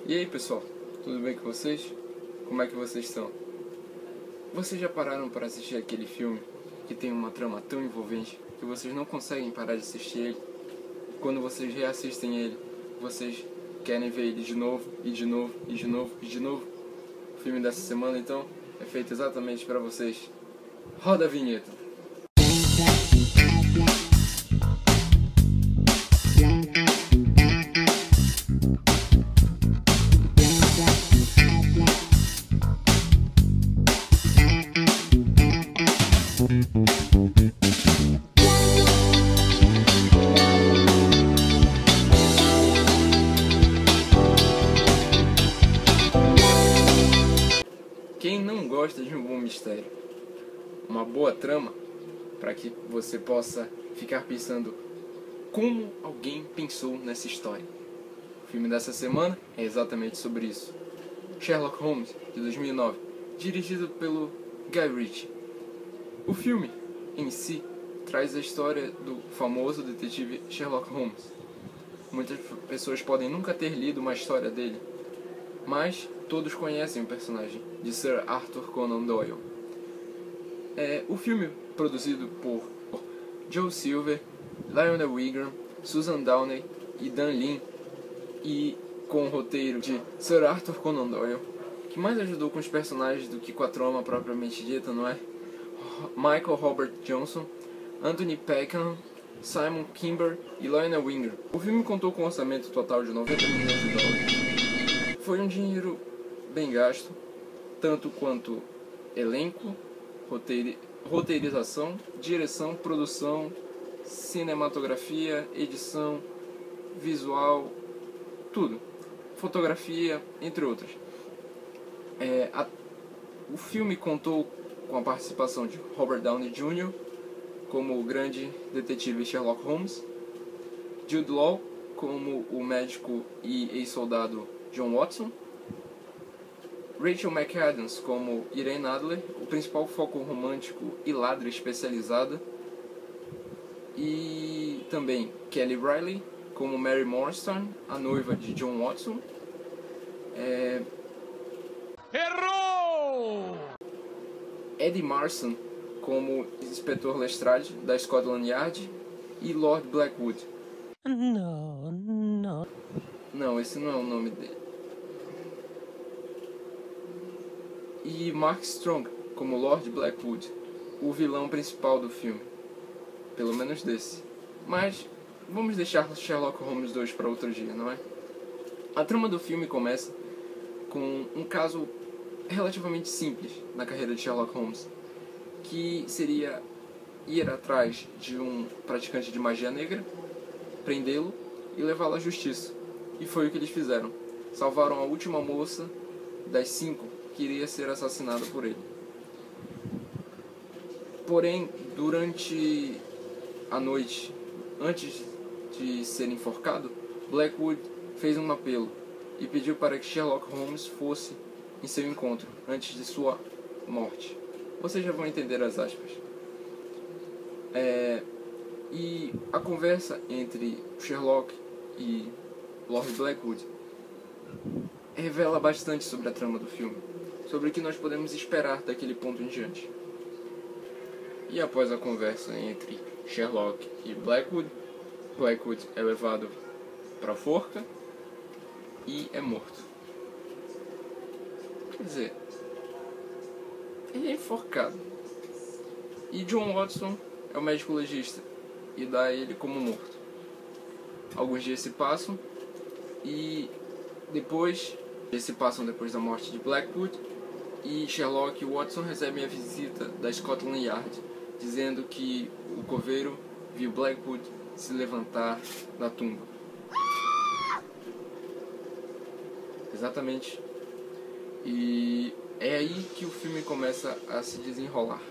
E aí pessoal, tudo bem com vocês? Como é que vocês estão? Vocês já pararam para assistir aquele filme que tem uma trama tão envolvente que vocês não conseguem parar de assistir ele? Quando vocês reassistem ele, vocês querem ver ele de novo, e de novo, e de novo, e de novo? O filme dessa semana então é feito exatamente para vocês. Roda a vinheta! Quem não gosta de um bom mistério? Uma boa trama para que você possa ficar pensando como alguém pensou nessa história. O filme dessa semana é exatamente sobre isso. Sherlock Holmes, de 2009, dirigido pelo Guy Ritchie. O filme, em si, traz a história do famoso detetive Sherlock Holmes. Muitas pessoas podem nunca ter lido uma história dele, mas todos conhecem o personagem de Sir Arthur Conan Doyle. O filme, produzido por Joe Silver, Lionel Wigram, Susan Downey e Dan Lin, e com o roteiro de Sir Arthur Conan Doyle, que mais ajudou com os personagens do que com a trama propriamente dita, não é? Michael Robert Johnson, Anthony Peckham, Simon Kimber e Lionel Wigram. O filme contou com um orçamento total de 90 milhões de dólares. Foi um dinheiro bem gasto, tanto quanto elenco, roteirização, direção, produção, cinematografia, edição, visual, tudo. Fotografia, entre outras. O filme contou com a participação de Robert Downey Jr. como o grande detetive Sherlock Holmes, Jude Law como o médico e ex-soldado John Watson, Rachel McAdams como Irene Adler, o principal foco romântico e ladra especializada, e também Kelly Reilly como Mary Morstone, a noiva de John Watson. Errou! Eddie Marsan como Inspetor Lestrade, da Scotland Yard, e Lord Blackwood. Não, esse não é o nome dele. E Mark Strong como Lord Blackwood, o vilão principal do filme. Pelo menos desse. Mas vamos deixar Sherlock Holmes 2 para outro dia, não é? A trama do filme começa com um caso relativamente simples na carreira de Sherlock Holmes, que seria ir atrás de um praticante de magia negra, prendê-lo e levá-lo à justiça. E foi o que eles fizeram. Salvaram a última moça das 5 que iria ser assassinada por ele. Porém, durante a noite, antes de ser enforcado, Blackwood fez um apelo e pediu para que Sherlock Holmes fosse em seu encontro antes de sua morte. Vocês já vão entender as aspas. E a conversa entre Sherlock e Lord Blackwood revela bastante sobre a trama do filme, sobre o que nós podemos esperar daquele ponto em diante. E após a conversa entre Sherlock e Blackwood, Blackwood é levado para a forca e é morto. Quer dizer, ele é enforcado. E John Watson é o médico legista e dá ele como morto. Alguns dias se passam e depois da morte de Blackwood, e Sherlock e Watson recebem a visita da Scotland Yard, dizendo que o coveiro viu Blackwood se levantar da tumba. Exatamente. E é aí que o filme começa a se desenrolar.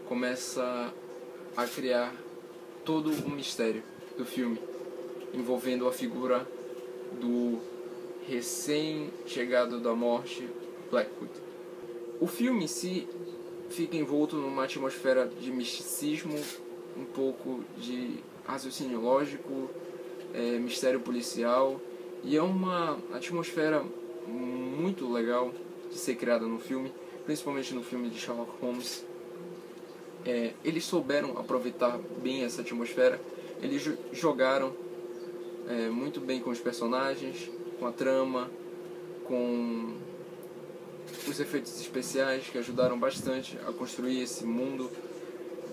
Começa a criar todo o mistério do filme, envolvendo a figura do recém-chegado da morte, Blackwood. O filme em si fica envolto numa atmosfera de misticismo, um pouco de raciocínio lógico, mistério policial E é uma atmosfera muito legal de ser criada no filme, principalmente no filme de Sherlock Holmes. Eles souberam aproveitar bem essa atmosfera, eles jogaram muito bem com os personagens, com a trama, com os efeitos especiais que ajudaram bastante a construir esse mundo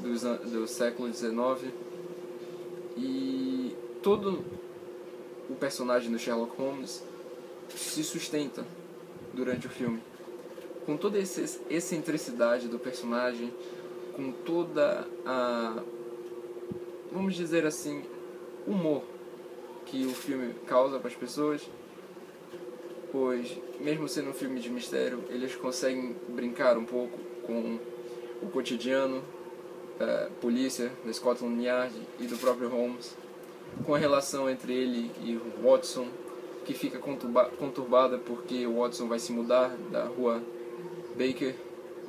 do século XIX. E todo o personagem do Sherlock Holmes se sustenta durante o filme. Com toda essa excentricidade do personagem, com toda a, vamos dizer assim, humor que o filme causa para as pessoas, pois, mesmo sendo um filme de mistério, eles conseguem brincar um pouco com o cotidiano da polícia, da Scotland Yard e do próprio Holmes, com a relação entre ele e o Watson, que fica conturbada porque o Watson vai se mudar da rua Baker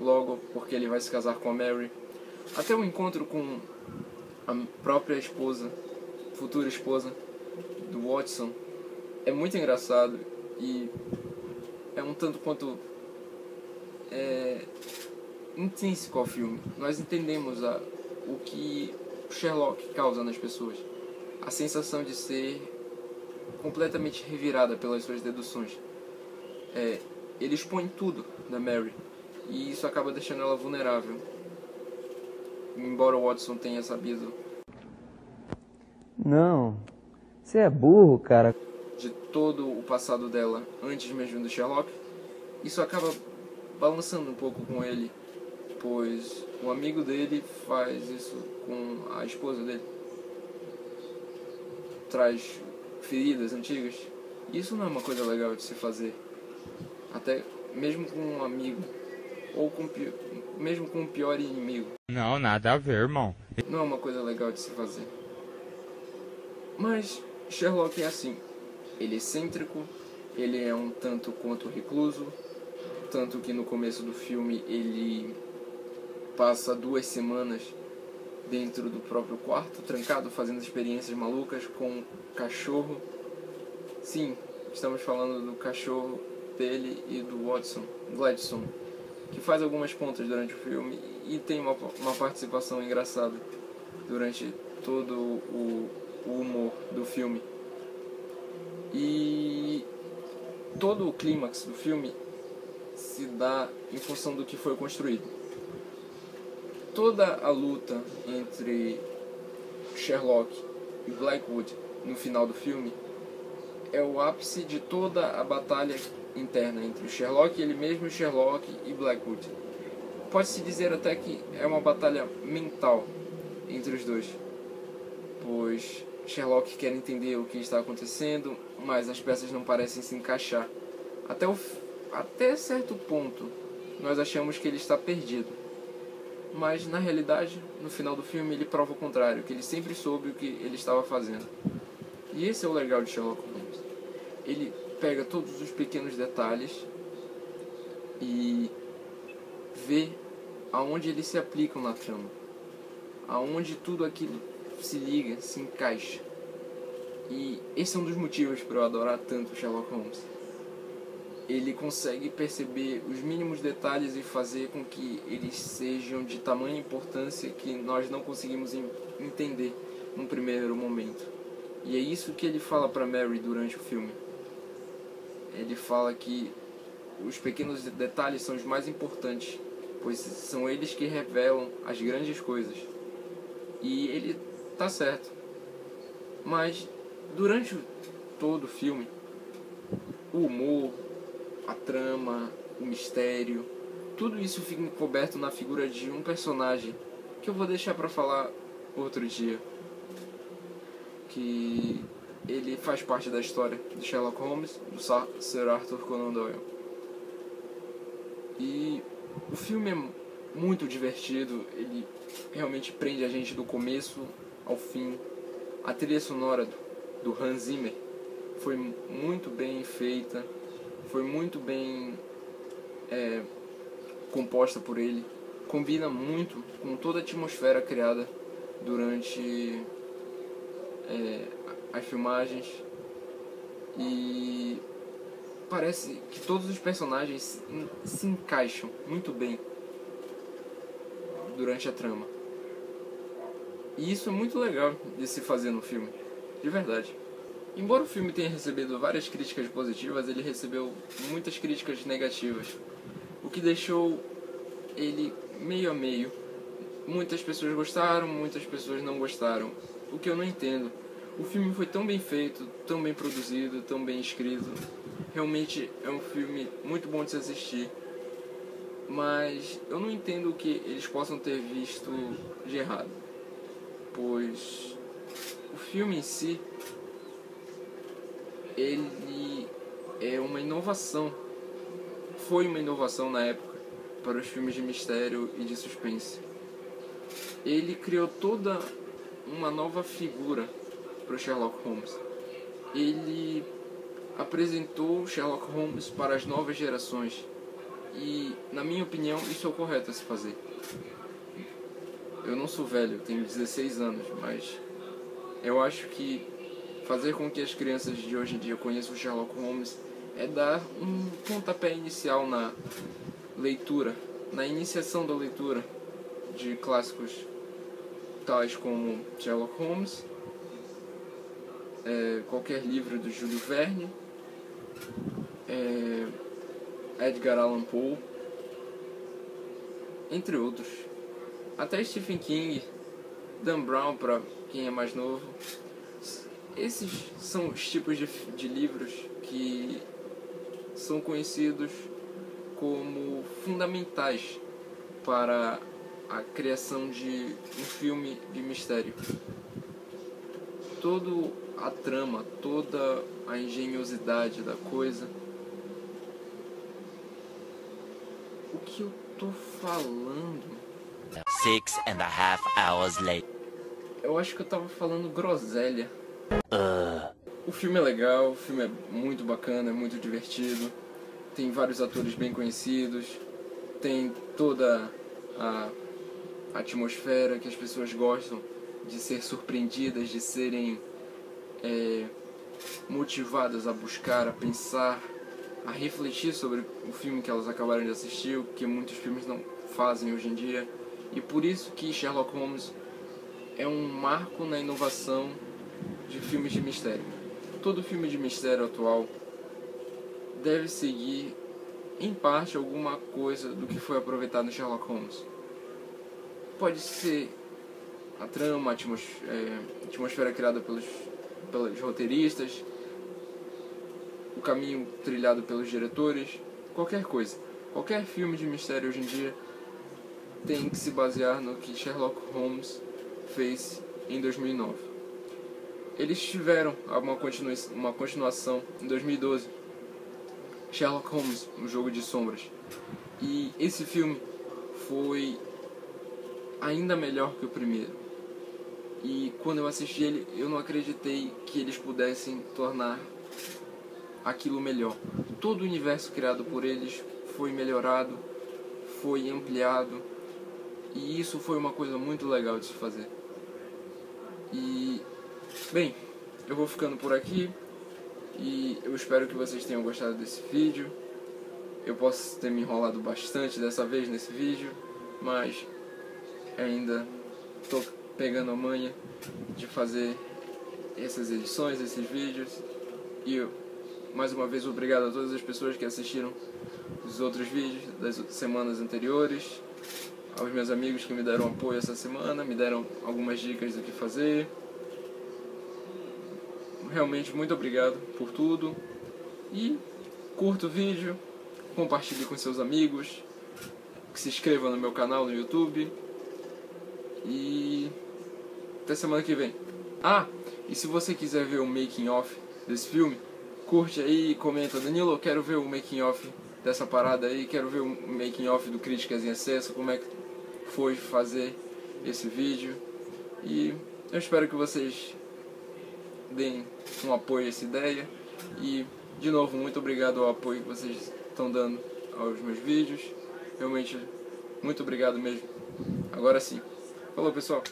logo porque ele vai se casar com a Mary, até o encontro com a própria esposa, futura esposa do Watson. É muito engraçado e é um tanto quanto intrínseco ao filme. Nós entendemos o que o Sherlock causa nas pessoas, a sensação de ser completamente revirada pelas suas deduções. Ele expõe tudo da Mary e isso acaba deixando ela vulnerável. Embora o Watson tenha sabido Não, você é burro, cara. de todo o passado dela antes mesmo do Sherlock, isso acaba balançando um pouco com ele, pois um amigo dele faz isso com a esposa dele. Traz feridas antigas. Isso não é uma coisa legal de se fazer. Até mesmo com um amigo, ou mesmo com o pior inimigo. Não, nada a ver, irmão. Não é uma coisa legal de se fazer. Mas Sherlock é assim. Ele é excêntrico, ele é um tanto quanto recluso, tanto que no começo do filme ele passa 2 semanas dentro do próprio quarto, trancado, fazendo experiências malucas com um cachorro. Sim, estamos falando do cachorro dele e do Watson, Gladstone, que faz algumas pontas durante o filme e tem uma participação engraçada durante todo o humor do filme. E todo o clímax do filme se dá em função do que foi construído. Toda a luta entre Sherlock e Blackwood no final do filme é o ápice de toda a batalha interna entre o Sherlock, ele mesmo, Sherlock e Blackwood. Pode-se dizer até que é uma batalha mental entre os dois, pois Sherlock quer entender o que está acontecendo, mas as peças não parecem se encaixar. Até certo ponto, nós achamos que ele está perdido. Mas, na realidade, no final do filme, ele prova o contrário, que ele sempre soube o que ele estava fazendo. E esse é o legal de Sherlock Holmes. Ele pega todos os pequenos detalhes e vê aonde eles se aplicam na trama, aonde tudo aquilo se liga, se encaixa. E esse é um dos motivos para eu adorar tanto Sherlock Holmes. Ele consegue perceber os mínimos detalhes e fazer com que eles sejam de tamanha importância que nós não conseguimos entender num primeiro momento. E é isso que ele fala para Mary durante o filme. Ele fala que os pequenos detalhes são os mais importantes, pois são eles que revelam as grandes coisas. E ele tá certo. Mas durante todo o filme, o humor, a trama, o mistério, tudo isso fica encoberto na figura de um personagem que eu vou deixar para falar outro dia, que ele faz parte da história de Sherlock Holmes, do Sir Arthur Conan Doyle. E o filme é muito divertido, ele realmente prende a gente do começo ao fim. A trilha sonora do Hans Zimmer foi muito bem feita, foi muito bem composta por ele, combina muito com toda a atmosfera criada durante as filmagens. E parece que todos os personagens se encaixam muito bem durante a trama. E isso é muito legal de se fazer no filme, de verdade. Embora o filme tenha recebido várias críticas positivas, ele recebeu muitas críticas negativas, o que deixou ele meio a meio. Muitas pessoas gostaram, muitas pessoas não gostaram, o que eu não entendo. O filme foi tão bem feito, tão bem produzido, tão bem escrito. Realmente é um filme muito bom de se assistir. Mas eu não entendo o que eles possam ter visto de errado, pois o filme em si, ele é uma inovação. Foi uma inovação na época para os filmes de mistério e de suspense. Ele criou toda uma nova figura para o Sherlock Holmes. Ele apresentou Sherlock Holmes para as novas gerações. E, na minha opinião, isso é o correto a se fazer. Eu não sou velho, eu tenho 16 anos, mas eu acho que fazer com que as crianças de hoje em dia conheçam o Sherlock Holmes é dar um pontapé inicial na leitura, na iniciação da leitura de clássicos tais como Sherlock Holmes, qualquer livro do Júlio Verne, Edgar Allan Poe, entre outros. Até Stephen King, Dan Brown para quem é mais novo. Esses são os tipos de livros que são conhecidos como fundamentais para a criação de um filme de mistério. Toda a trama, toda a engenhosidade da coisa. O que eu tô falando? 6.5 hours later. Eu acho que eu tava falando groselha. O filme é legal, o filme é muito bacana, é muito divertido. Tem vários atores bem conhecidos. Tem toda a atmosfera que as pessoas gostam de ser surpreendidas, de serem motivadas a buscar, a pensar, a refletir sobre o filme que elas acabaram de assistir, o que muitos filmes não fazem hoje em dia. E por isso que Sherlock Holmes é um marco na inovação de filmes de mistério. Todo filme de mistério atual deve seguir, em parte, alguma coisa do que foi aproveitado no Sherlock Holmes. Pode ser a trama, a atmosfera criada pelos roteiristas, o caminho trilhado pelos diretores, qualquer coisa. Qualquer filme de mistério hoje em dia tem que se basear no que Sherlock Holmes fez em 2009. Eles tiveram uma continuação em 2012, Sherlock Holmes, um jogo de sombras. E esse filme foi ainda melhor que o primeiro. E quando eu assisti ele, eu não acreditei que eles pudessem tornar aquilo melhor. Todo o universo criado por eles foi melhorado, foi ampliado, e isso foi uma coisa muito legal de se fazer. E, bem, eu vou ficando por aqui, e eu espero que vocês tenham gostado desse vídeo. Eu posso ter me enrolado bastante dessa vez nesse vídeo, mas ainda estou pegando a manha de fazer essas edições, esses vídeos. E mais uma vez, obrigado a todas as pessoas que assistiram os outros vídeos das semanas anteriores, aos meus amigos que me deram apoio essa semana, me deram algumas dicas do que fazer. Realmente muito obrigado por tudo. E curta o vídeo, compartilhe com seus amigos, que se inscreva no meu canal no YouTube. E até semana que vem. E se você quiser ver o making of desse filme, curte aí e comenta: Danilo, eu quero ver o making of dessa parada aí, quero ver o making of do Críticas em Excesso, como é que foi fazer esse vídeo. E eu espero que vocês deem um apoio a essa ideia. E de novo, muito obrigado ao apoio que vocês estão dando aos meus vídeos. Realmente, muito obrigado mesmo. Agora sim. Falou, pessoal.